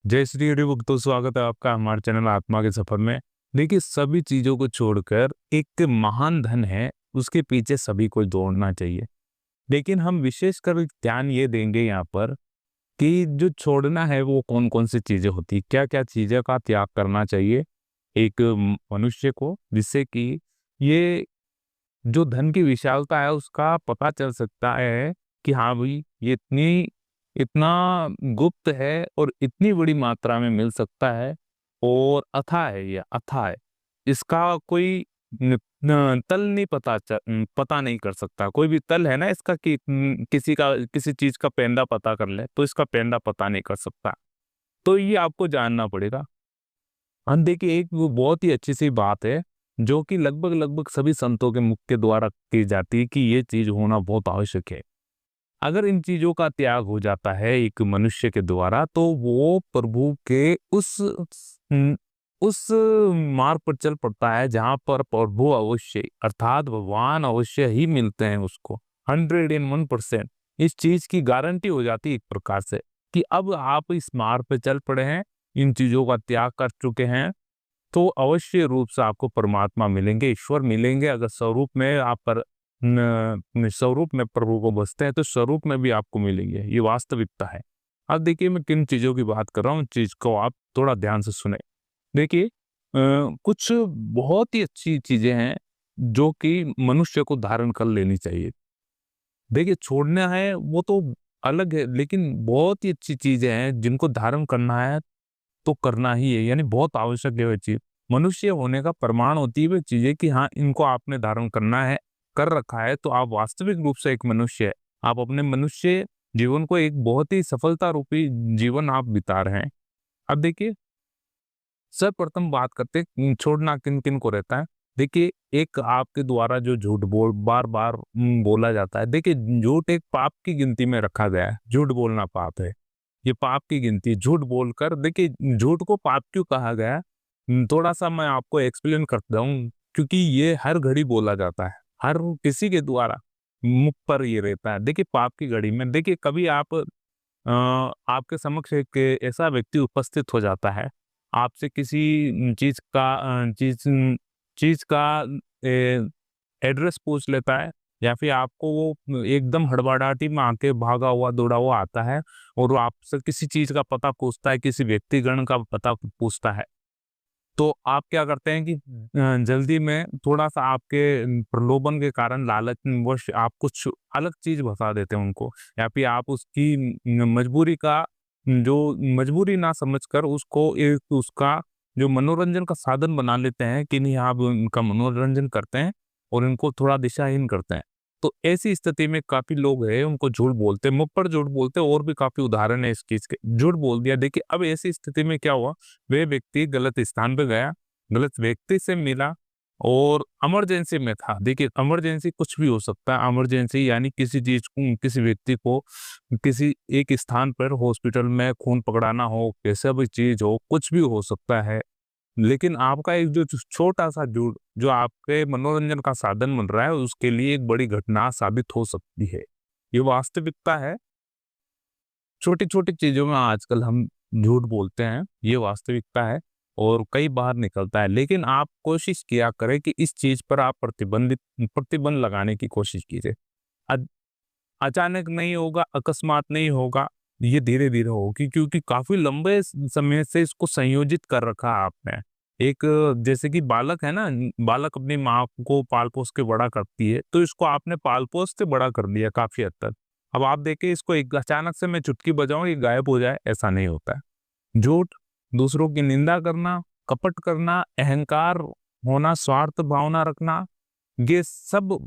जय श्री हरि भक्तों, स्वागत है आपका हमारे चैनल आत्मा के सफर में। देखिए, सभी चीजों को छोड़कर एक महान धन है, उसके पीछे सभी को दौड़ना चाहिए। लेकिन हम विशेषकर ध्यान ये देंगे यहाँ पर कि जो छोड़ना है वो कौन कौन सी चीजें होती, क्या क्या चीजें का त्याग करना चाहिए एक मनुष्य को, जिससे कि ये जो धन की विशालता है उसका पता चल सकता है कि हाँ भाई, ये इतना गुप्त है और इतनी बड़ी मात्रा में मिल सकता है और अथाह है, ये अथाह है। इसका कोई तल नहीं पता नहीं कर सकता। कोई भी तल है ना इसका कि किसी चीज का पेंडा पता कर ले तो इसका पेंडा पता नहीं कर सकता। तो ये आपको जानना पड़ेगा। हम देखिए, एक वो बहुत ही अच्छी सी बात है जो कि लगभग लगभग सभी संतों के मुख के द्वारा की जाती है कि ये चीज होना बहुत आवश्यक है। अगर इन चीजों का त्याग हो जाता है एक मनुष्य के द्वारा तो वो प्रभु के न, उस मार्ग पर चल पड़ता है जहां पर प्रभु अवश्य अर्थात भगवान अवश्य ही मिलते हैं उसको। 101% इस चीज की गारंटी हो जाती है एक प्रकार से कि अब आप इस मार्ग पर चल पड़े हैं, इन चीजों का त्याग कर चुके हैं, तो अवश्य रूप से आपको परमात्मा मिलेंगे, ईश्वर मिलेंगे। अगर स्वरूप में आप पर स्वरूप में प्रभु को बसते हैं तो स्वरूप में भी आपको मिलेंगे, ये वास्तविकता है। अब देखिए, मैं किन चीजों की बात कर रहा हूँ, चीज को आप थोड़ा ध्यान से सुने। देखिए, कुछ बहुत ही अच्छी चीजें हैं जो कि मनुष्य को धारण कर लेनी चाहिए। देखिए, छोड़ना है वो तो अलग है, लेकिन बहुत ही अच्छी चीजें हैं जिनको धारण करना है तो करना ही है, यानी बहुत आवश्यक है वो चीज। मनुष्य होने का प्रमाण होती है वो चीजें कि हाँ, इनको आपने धारण करना है, कर रखा है, तो आप वास्तविक रूप से एक मनुष्य है। आप अपने मनुष्य जीवन को एक बहुत ही सफलता रूपी जीवन आप बिता रहे हैं। अब देखिए, सर्वप्रथम बात करते हैं छोड़ना किन किन को रहता है। देखिए, एक आपके द्वारा जो झूठ बोल बार बार बोला जाता है। देखिए, झूठ एक पाप की गिनती में रखा गया है, झूठ बोलना पाप है, ये पाप की गिनती। झूठ बोलकर देखिए, झूठ को पाप क्यों कहा गया है, थोड़ा सा मैं आपको एक्सप्लेन करता हूँ। क्योंकि ये हर घड़ी बोला जाता है, हर किसी के द्वारा मुख पर ये रहता है। देखिए, पाप की घड़ी में देखिए कभी आपके समक्ष एक ऐसा व्यक्ति उपस्थित हो जाता है, आपसे किसी चीज का एड्रेस पूछ लेता है, या फिर आपको वो एकदम हड़बड़ाहटी में आके भागा हुआ दौड़ा हुआ आता है और वो आपसे किसी चीज का पता पूछता है, किसी व्यक्तिगण का पता पूछता है। तो आप क्या करते हैं कि जल्दी में थोड़ा सा आपके प्रलोभन के कारण लालचवश आप कुछ अलग चीज बता देते हैं उनको, या फिर आप उसकी मजबूरी का जो मजबूरी ना समझकर उसको एक उसका जो मनोरंजन का साधन बना लेते हैं कि नहीं, आप उनका मनोरंजन करते हैं और इनको थोड़ा दिशाहीन करते हैं। तो ऐसी स्थिति में काफी लोग हैं, उनको झूठ बोलते हैं, मुख पर झूठ बोलते हैं, और भी काफी उदाहरण है इस चीज के। झूठ बोल दिया। देखिए, अब ऐसी स्थिति में क्या हुआ, वे व्यक्ति गलत स्थान पे गया, गलत व्यक्ति से मिला और इमरजेंसी में था। देखिए, इमरजेंसी कुछ भी हो सकता है। इमरजेंसी यानी किसी चीज को, किसी व्यक्ति को किसी एक स्थान पर हॉस्पिटल में खून पकड़ाना हो, कैसा भी चीज हो, कुछ भी हो सकता है। लेकिन आपका एक जो छोटा सा झूठ जो आपके मनोरंजन का साधन बन रहा है, उसके लिए एक बड़ी घटना साबित हो सकती है। ये वास्तविकता है। छोटी छोटी चीजों में आजकल हम झूठ बोलते हैं, ये वास्तविकता है और कई बार निकलता है। लेकिन आप कोशिश किया करें कि इस चीज पर आप प्रतिबंध लगाने की कोशिश कीजिए। अ- अचानक नहीं होगा, अकस्मात नहीं होगा, ये धीरे धीरे होगी, क्योंकि काफी लंबे समय से इसको संयोजित कर रखा है आपने। एक जैसे कि बालक है ना, बालक अपनी माँ को पाल पोस के बड़ा करती है, तो इसको आपने पाल पोस से बड़ा कर दिया काफी हद तक। अब आप देखिए, इसको एक अचानक से मैं चुटकी बजाऊं ये गायब हो जाए, ऐसा नहीं होता है। झूठ, दूसरों की निंदा करना, कपट करना, अहंकार होना, स्वार्थ भावना रखना, ये सब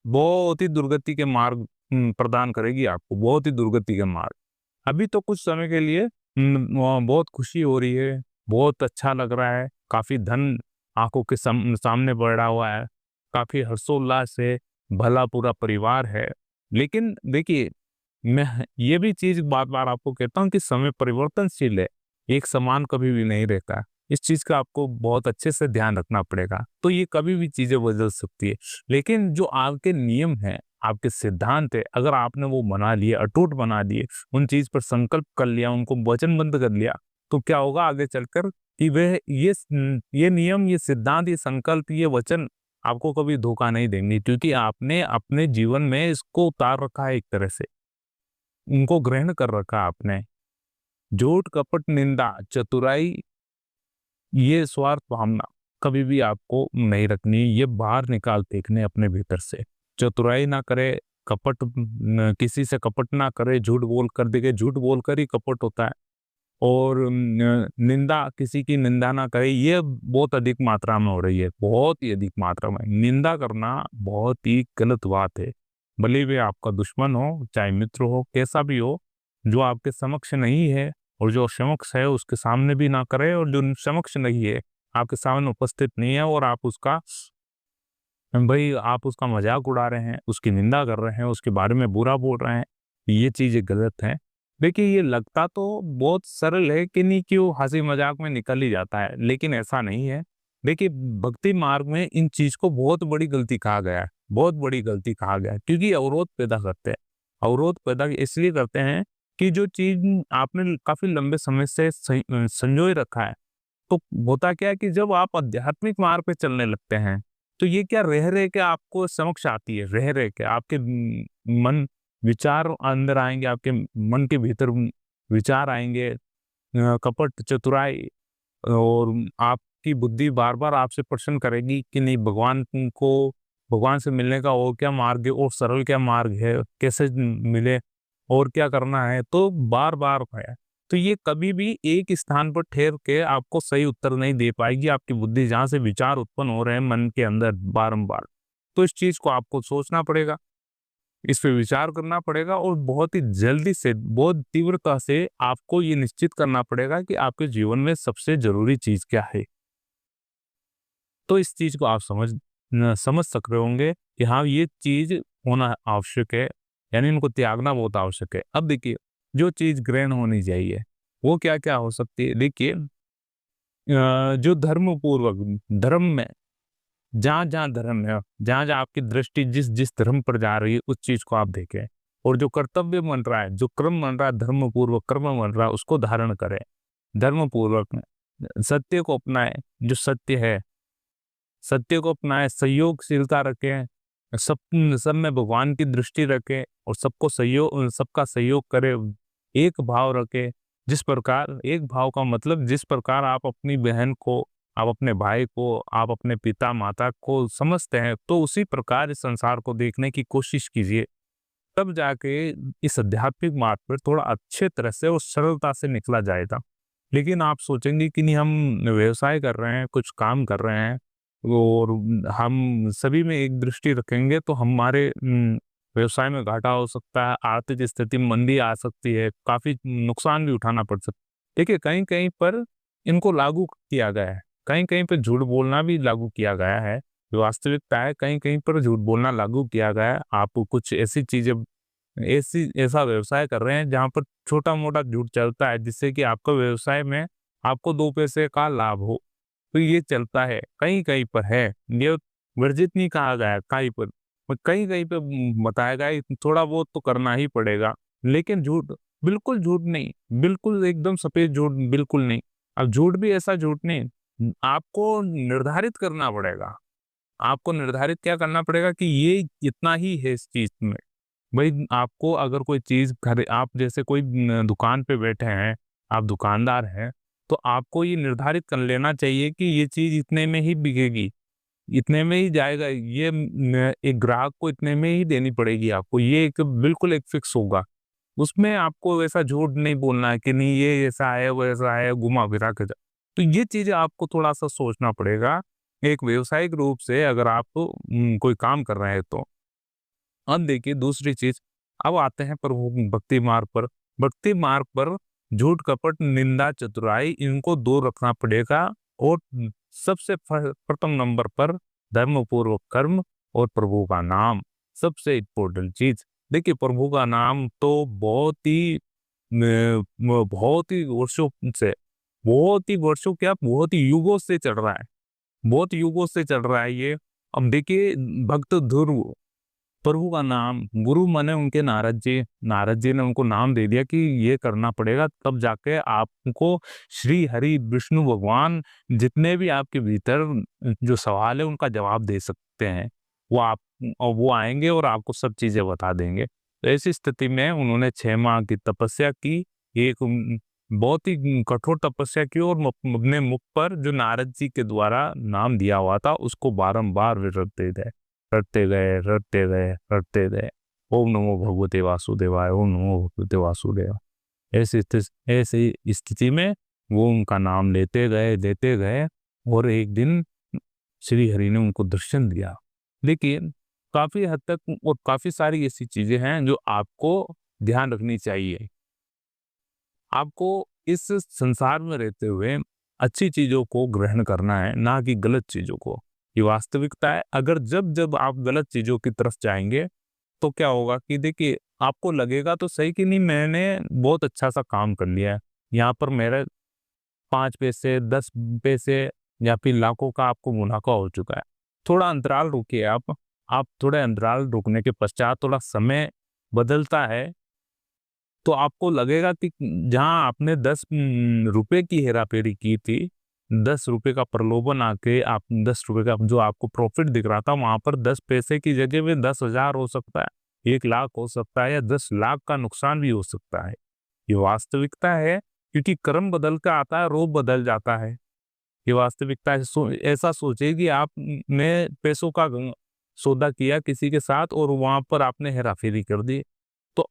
बहुत ही दुर्गति के मार्ग प्रदान करेगी आपको, बहुत ही दुर्गति के मार्ग। अभी तो कुछ समय के लिए बहुत खुशी हो रही है, बहुत अच्छा लग रहा है, काफी धन आंखों के सामने बढ़ा हुआ है, काफी हर्षोल्लास है, भला पूरा परिवार है। लेकिन देखिए, मैं ये भी चीज बार बार आपको कहता हूँ कि समय परिवर्तनशील है, एक समान कभी भी नहीं रहता। इस चीज का आपको बहुत अच्छे से ध्यान रखना पड़ेगा। तो ये कभी भी चीजें बदल सकती है, लेकिन जो आपके नियम है, आपके सिद्धांत है, अगर आपने वो बना लिए, अटूट बना दिए, उन चीज पर संकल्प कर लिया, उनको वचनबद्ध कर लिया, तो क्या होगा आगे चलकर कि वह ये नियम, ये सिद्धांत, ये संकल्प, ये वचन आपको कभी धोखा नहीं देंगे, क्योंकि आपने अपने जीवन में इसको उतार रखा है एक तरह से, उनको ग्रहण कर रखा है आपने। झूठ, कपट, निंदा, चतुराई, ये स्वार्थ भावना कभी भी आपको नहीं रखनी, ये बाहर निकाल फेंकने अपने भीतर से। चतुराई ना करे, कपट किसी से कपट ना करे, झूठ बोल कर, देखिए झूठ बोलकर ही कपट होता है। और निंदा, किसी की निंदा ना करे, ये बहुत अधिक मात्रा में हो रही है, बहुत ही अधिक मात्रा में। निंदा करना बहुत ही गलत बात है, भले वे आपका दुश्मन हो चाहे मित्र हो, कैसा भी हो, जो आपके समक्ष नहीं है और जो समक्ष है उसके सामने भी ना करे, और जो समक्ष नहीं है, आपके सामने उपस्थित नहीं है और आप उसका भाई आप उसका मजाक उड़ा रहे हैं, उसकी निंदा कर रहे हैं, उसके बारे में बुरा बोल रहे हैं, ये चीजें गलत है। देखिए ये लगता तो बहुत सरल है कि नहीं, क्यों हंसी मजाक में निकल ही जाता है, लेकिन ऐसा नहीं है। देखिए भक्ति मार्ग में इन चीज को बहुत बड़ी गलती कहा गया है, बहुत बड़ी गलती कहा गया है, क्योंकि अवरोध पैदा करते हैं। अवरोध पैदा इसलिए करते हैं कि जो चीज आपने काफी लंबे समय से संजोए रखा है, तो होता क्या है कि जब आप आध्यात्मिक मार्ग पे चलने लगते हैं, तो ये क्या रह रहे के आपको समक्ष आती है, रह रहे के आपके मन विचार अंदर आएंगे, आपके मन के भीतर विचार आएंगे, कपट, चतुराई, और आपकी बुद्धि बार बार आपसे प्रश्न करेगी कि नहीं भगवान से मिलने का और क्या मार्ग है, और सरल क्या मार्ग है, कैसे मिले, और क्या करना है, तो बार बार है। तो ये कभी भी एक स्थान पर ठहर के आपको सही उत्तर नहीं दे पाएगी, आपकी बुद्धि जहां से विचार उत्पन्न हो रहे हैं मन के अंदर बारंबार। तो इस चीज को आपको सोचना पड़ेगा, इस पे विचार करना पड़ेगा, और बहुत ही जल्दी से, बहुत तीव्रता से आपको ये निश्चित करना पड़ेगा कि आपके जीवन में सबसे जरूरी चीज क्या है। तो इस चीज को आप समझ सक रहे होंगे कि हाँ ये चीज होना आवश्यक है, यानी इनको त्यागना बहुत आवश्यक है। अब देखिए जो चीज ग्रहण होनी चाहिए वो क्या क्या हो सकती है। देखिए जो धर्म पूर्वक, धर्म में जहाँ जहाँ धर्म है, जहाँ जहाँ आपकी दृष्टि जिस जिस धर्म पर जा रही है, उस चीज को आप देखें, और जो कर्तव्य बन रहा है, जो क्रम बन रहा है, धर्म पूर्वक कर्म बन रहा है, उसको धारण करें धर्म पूर्वक। सत्य को अपनाएं, जो सत्य है सत्य को अपनाएं, सहयोगशीलता रखें, सब सब में भगवान की दृष्टि रखें, और सबका सहयोग करें, एक भाव रखें। जिस प्रकार एक भाव का मतलब, जिस प्रकार आप अपनी बहन को, आप अपने भाई को, आप अपने पिता माता को समझते हैं, तो उसी प्रकार इस संसार को देखने की कोशिश कीजिए। तब जाके इस आध्यात्मिक मार्ग पर थोड़ा अच्छे तरह से और सरलता से निकला जाएगा। लेकिन आप सोचेंगे कि नहीं, हम व्यवसाय कर रहे हैं, कुछ काम कर रहे हैं, और हम सभी में एक दृष्टि रखेंगे, तो हमारे व्यवसाय में घाटा हो सकता है, आर्थिक स्थिति में मंदी आ सकती है, काफी नुकसान भी उठाना पड़ सकता है। देखिए कहीं कहीं पर इनको लागू किया गया है, कहीं कहीं पर झूठ बोलना भी लागू किया गया है। जो वास्तविकता है, कहीं कहीं पर झूठ बोलना लागू किया गया है। आप कुछ ऐसी चीजें, ऐसा व्यवसाय कर रहे हैं जहां पर छोटा मोटा झूठ चलता है, जिससे कि आपका व्यवसाय में आपको 2 पैसे का लाभ हो, तो ये चलता है, कहीं कहीं पर है। ये वर्जित नहीं कहा गया है, कहीं कहीं पे बताया गया है, थोड़ा बहुत तो करना ही पड़ेगा। लेकिन झूठ, बिल्कुल झूठ नहीं, बिल्कुल एकदम सफेद झूठ बिल्कुल नहीं। अब झूठ भी ऐसा झूठ नहीं, आपको निर्धारित करना पड़ेगा। आपको निर्धारित क्या करना पड़ेगा कि ये इतना ही है इस चीज में। भाई आपको अगर कोई चीज आप जैसे कोई दुकान पे बैठे हैं, आप दुकानदार हैं, तो आपको ये निर्धारित कर लेना चाहिए कि ये चीज इतने में ही बिकेगी, इतने में ही जाएगा, ये एक ग्राहक को इतने में ही देनी पड़ेगी आपको, ये एक बिल्कुल एक फिक्स होगा। उसमें आपको वैसा झूठ नहीं बोलना है कि नहीं ये ऐसा है वो ऐसा है, घुमा फिरा के तो ये चीजें आपको थोड़ा सा सोचना पड़ेगा एक व्यवसायिक रूप से, अगर आप कोई काम कर रहे हैं तो। अब देखिए दूसरी चीज, अब आते हैं प्रभु भक्ति मार्ग पर। भक्ति मार्ग पर झूठ, कपट, निंदा, चतुराई, इनको दूर रखना पड़ेगा, और सबसे प्रथम नंबर पर धर्म पूर्वक कर्म और प्रभु का नाम, सबसे इम्पोर्टेंट चीज। देखिए प्रभु का नाम तो बहुत ही वर्षों से, बहुत ही वर्षों क्या, बहुत ही युगों से चल रहा है, बहुत युगों से चल रहा है ये। अब देखिए भक्त ध्रुव, प्रभु का नाम, गुरु माने उनके नारद जी ने उनको नाम दे दिया कि ये करना पड़ेगा, तब जाके आपको श्री हरि विष्णु भगवान जितने भी आपके भीतर जो सवाल है उनका जवाब दे सकते हैं, वो आएंगे और आपको सब चीजें बता देंगे। तो ऐसी स्थिति में उन्होंने 6 माह की तपस्या की, एक बहुत ही कठोर तपस्या की, और अपने मुख पर जो नारद जी के द्वारा नाम दिया हुआ था उसको बारंबार वे रटते गए। ओम नमो भगवते वासुदेवाय, ओम नमो भगवते वासुदेवाय। ऐसी स्थिति में वो उनका नाम लेते गए और एक दिन श्री हरि ने उनको दर्शन दिया। लेकिन काफी हद तक और काफी सारी ऐसी चीजें हैं जो आपको ध्यान रखनी चाहिए। आपको इस संसार में रहते हुए अच्छी चीजों को ग्रहण करना है, ना कि गलत चीजों को। ये वास्तविकता है। अगर जब जब आप गलत चीजों की तरफ जाएंगे तो क्या होगा कि देखिए, आपको लगेगा तो सही कि नहीं, मैंने बहुत अच्छा सा काम कर लिया है, यहाँ पर मेरे 5 पैसे 10 पैसे या फिर लाखों का आपको मुनाफा हो चुका है। थोड़ा अंतराल रुकिए आप थोड़े अंतराल रुकने के पश्चात थोड़ा समय बदलता है तो आपको लगेगा कि जहां आपने 10 रुपए की हेराफेरी की थी, 10 रुपए का प्रलोभन आके आप 10 रुपए का जो आपको प्रॉफिट दिख रहा था, वहां पर 10 पैसे की जगह में 10,000 हो सकता है, 1 लाख हो सकता है, या 10 लाख का नुकसान भी हो सकता है। ये वास्तविकता है, क्योंकि कर्म बदल कर आता है, रूप बदल जाता है। ये वास्तविकता है। ऐसा सोचिए कि आपने पैसों का सौदा किया किसी के साथ और वहां पर आपने हेराफेरी कर दी, तो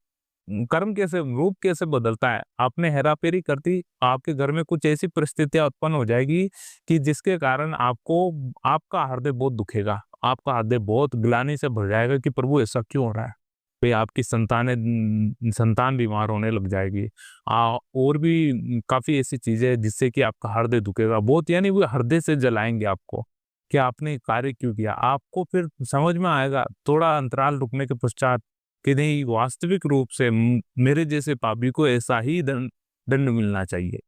कर्म कैसे, रूप कैसे बदलता है। आपने हेराफेरी कर दी, आपके घर में कुछ ऐसी परिस्थितियां उत्पन्न हो जाएगी कि जिसके कारण आपका हृदय बहुत दुखेगा, आपका हृदय बहुत ग्लानि से भर जाएगा कि प्रभु ऐसा क्यों हो रहा है। फिर आपकी संतान बीमार होने लग जाएगी, और भी काफी ऐसी चीजें हैं जिससे कि आपका हृदय दुखेगा बहुत, यानी वो हृदय से जलाएंगे आपको कि आपने कार्य क्यों किया। आपको फिर समझ में आएगा थोड़ा अंतराल रुकने के पश्चात कि नहीं, वास्तविक रूप से मेरे जैसे पापी को ऐसा ही दंड मिलना चाहिए।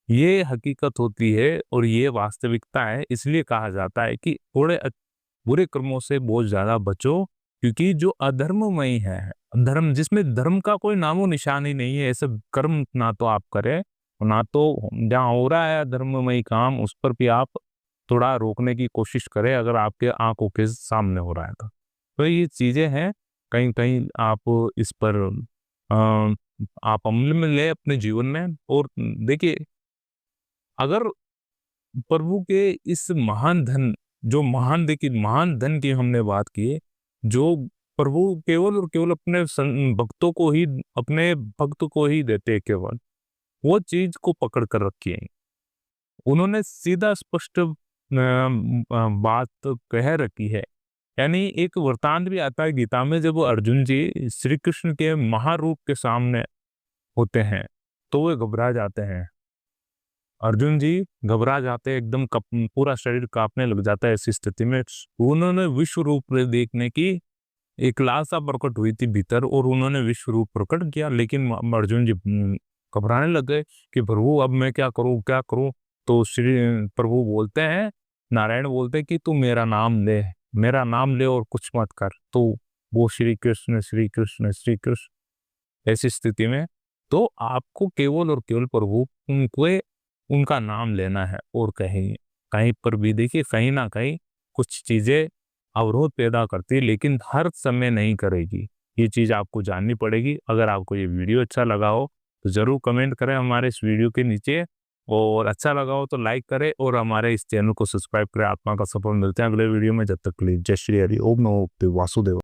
ये हकीकत होती है और ये वास्तविकता है। इसलिए कहा जाता है कि थोड़े बुरे कर्मों से बहुत ज्यादा बचो, क्योंकि जो अधर्ममय है, धर्म जिसमें धर्म का कोई नामो निशान ही नहीं है, ऐसे कर्म ना तो आप करें, ना तो जहाँ हो रहा है धर्ममय काम उस पर भी आप थोड़ा रोकने की कोशिश करें, अगर आपके आंखों के सामने हो रहा है तो ये चीजें हैं। कहीं कहीं आप इस पर अ, आप अमल में ले अपने जीवन में। और देखिए, अगर प्रभु के इस महान धन, जो देखिए महान धन की हमने बात की, जो प्रभु केवल और केवल भक्तों को ही, अपने भक्त को ही देते हैं, केवल वो चीज को पकड़ कर रखी है। उन्होंने सीधा स्पष्ट बात कह रखी है। यानी एक वृतांत भी आता है गीता में, जब अर्जुन जी श्री कृष्ण के महारूप के सामने होते हैं तो वे घबरा जाते हैं। अर्जुन जी घबरा जाते हैं, एकदम पूरा शरीर कांपने लग जाता है। ऐसी स्थिति में उन्होंने विश्व रूप देखने की एक लालसा प्रकट हुई थी भीतर, और उन्होंने विश्व रूप प्रकट किया। लेकिन अर्जुन जी घबराने लग गए कि प्रभु अब मैं क्या करूं। तो श्री प्रभु बोलते हैं, नारायण बोलते हैं कि तू मेरा नाम ले और कुछ मत कर। तो वो श्री कृष्ण श्री कृष्ण श्री कृष्ण। ऐसी स्थिति में तो आपको केवल और केवल प्रभु उनका नाम लेना है, और कहीं कहीं पर भी देखिए, कहीं ना कहीं कुछ चीजें अवरोध पैदा करती है, लेकिन हर समय नहीं करेगी। ये चीज आपको जाननी पड़ेगी। अगर आपको ये वीडियो अच्छा लगा हो तो जरूर कमेंट करें हमारे इस वीडियो के नीचे, और अच्छा लगा हो तो लाइक करें, और हमारे इस चैनल को सब्सक्राइब करें। आत्मा का सफर। मिलते हैं अगले वीडियो में, जब तक के लिए जय श्री हरि। ओम नमो भगवते वासुदेव।